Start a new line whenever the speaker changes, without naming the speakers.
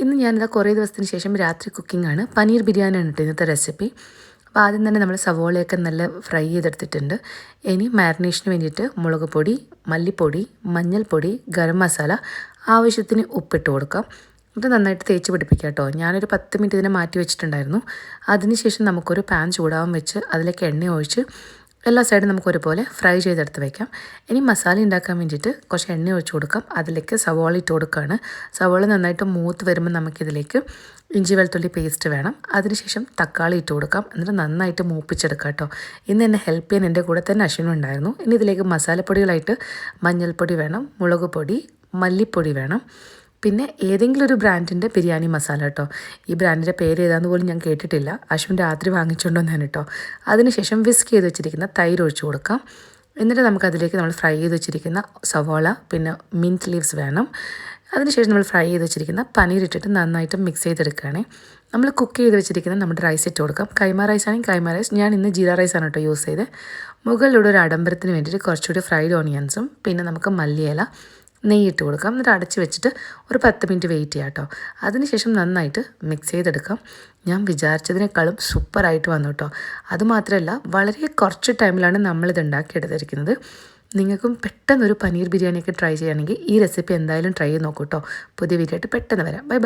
ഇന്ന് ഞാനിതാ കുറേ ദിവസത്തിന് ശേഷം രാത്രി കുക്കിംഗ് ആണ്. പനീർ ബിരിയാണിയാണ് കേട്ടോ ഇന്നത്തെ റെസിപ്പി. അപ്പോൾ ആദ്യം തന്നെ നമ്മൾ സവോളയൊക്കെ നല്ല ഫ്രൈ ചെയ്തെടുത്തിട്ടുണ്ട്. ഇനി മാരിനേഷന് വേണ്ടിയിട്ട് മുളക് പൊടി, മല്ലിപ്പൊടി, മഞ്ഞൾപ്പൊടി, ഗരം മസാല, ആവശ്യത്തിന് ഉപ്പിട്ട് കൊടുക്കാം. എന്നിട്ട് നന്നായിട്ട് തേച്ച് പിടിപ്പിക്കാം കേട്ടോ. ഞാനൊരു 10 മിനിറ്റ് ഇതിനെ മാറ്റി വെച്ചിട്ടുണ്ടായിരുന്നു. അതിനുശേഷം നമുക്കൊരു പാൻ ചൂടാവാൻ വെച്ച് അതിലേക്ക് എണ്ണ ഒഴിച്ച് എല്ലാ സൈഡും നമുക്ക് ഒരുപോലെ ഫ്രൈ ചെയ്തെടുത്ത് വയ്ക്കാം. ഇനി മസാല ഉണ്ടാക്കാൻ വേണ്ടിയിട്ട് കുറച്ച് എണ്ണ ഒഴിച്ച് കൊടുക്കാം. അതിലേക്ക് സവോള ഇട്ട് കൊടുക്കുകയാണ്. സവോള നന്നായിട്ട് മൂത്ത് വരുമ്പോൾ നമുക്കിതിലേക്ക് ഇഞ്ചി വെളുത്തുള്ളി പേസ്റ്റ് വേണം. അതിനുശേഷം തക്കാളി ഇട്ട് കൊടുക്കാം. എന്നിട്ട് നന്നായിട്ട് മൂപ്പിച്ചെടുക്കാം കേട്ടോ. ഇന്ന് എന്നെ ഹെൽപ്പ് ചെയ്യാൻ എൻ്റെ കൂടെ തന്നെ അശ്വിനും ഉണ്ടായിരുന്നു. ഇനി ഇതിലേക്ക് മസാലപ്പൊടികളായിട്ട് മഞ്ഞൾപ്പൊടി വേണം, മുളക് പൊടി, മല്ലിപ്പൊടി വേണം, പിന്നെ ഏതെങ്കിലും ഒരു ബ്രാൻഡിൻ്റെ ബിരിയാണി മസാല കേട്ടോ. ഈ ബ്രാൻഡിൻ്റെ പേര് ഏതാണെന്ന് പോലും ഞാൻ കേട്ടിട്ടില്ല. അശ്വിൻ രാത്രി വാങ്ങിച്ചുകൊണ്ടുവന്നാണ് കേട്ടോ. അതിനുശേഷം വിസ്ക് ചെയ്ത് വെച്ചിരിക്കുന്ന തൈര് ഒഴിച്ച് കൊടുക്കാം. എന്നിട്ട് നമുക്കതിലേക്ക് നമ്മൾ ഫ്രൈ ചെയ്ത് വെച്ചിരിക്കുന്ന സവോള, പിന്നെ മിൻറ്റ് ലീവ്സ് വേണം. അതിനുശേഷം നമ്മൾ ഫ്രൈ ചെയ്ത് വെച്ചിരിക്കുന്ന പനീർ ഇട്ടിട്ട് നന്നായിട്ട് മിക്സ് ചെയ്തെടുക്കുകയാണ്. നമ്മൾ കുക്ക് ചെയ്ത് വെച്ചിരിക്കുന്ന നമ്മുടെ റൈസ് ഇട്ട് കൊടുക്കാം. കൈമ റൈസ് ആണെങ്കിൽ കൈമ റൈസ്, ഞാൻ ഇന്ന് ജീര റൈസാണ് കേട്ടോ യൂസ് ചെയ്ത്. മുകളിലൂടെ ഒരു ആഡംബരത്തിന് വേണ്ടിയിട്ട് കുറച്ചുകൂടി ഫ്രൈഡ് ഓണിയൻസും പിന്നെ നമുക്ക് മല്ലിയില, നെയ്യിട്ട് കൊടുക്കാം. എന്നിട്ട് അടച്ച് വെച്ചിട്ട് ഒരു 10 മിനിറ്റ് വെയിറ്റ് ചെയ്യാം കേട്ടോ. അതിനുശേഷം നന്നായിട്ട് മിക്സ് ചെയ്തെടുക്കാം. ഞാൻ വിചാരിച്ചതിനേക്കാളും സൂപ്പറായിട്ട് വന്നു കേട്ടോ. അതുമാത്രമല്ല വളരെ കുറച്ച് ടൈമിലാണ് നമ്മളിത് ഉണ്ടാക്കിയെടുത്തിരിക്കുന്നത്. നിങ്ങൾക്കും പെട്ടെന്നൊരു പനീർ ബിരിയാണിയൊക്കെ ട്രൈ ചെയ്യുകയാണെങ്കിൽ ഈ റെസിപ്പി എന്തായാലും ട്രൈ ചെയ്ത് നോക്കൂ കേട്ടോ. പുതിയ വീഡിയോ ആയിട്ട് പെട്ടെന്ന് വരാം. Bye bye.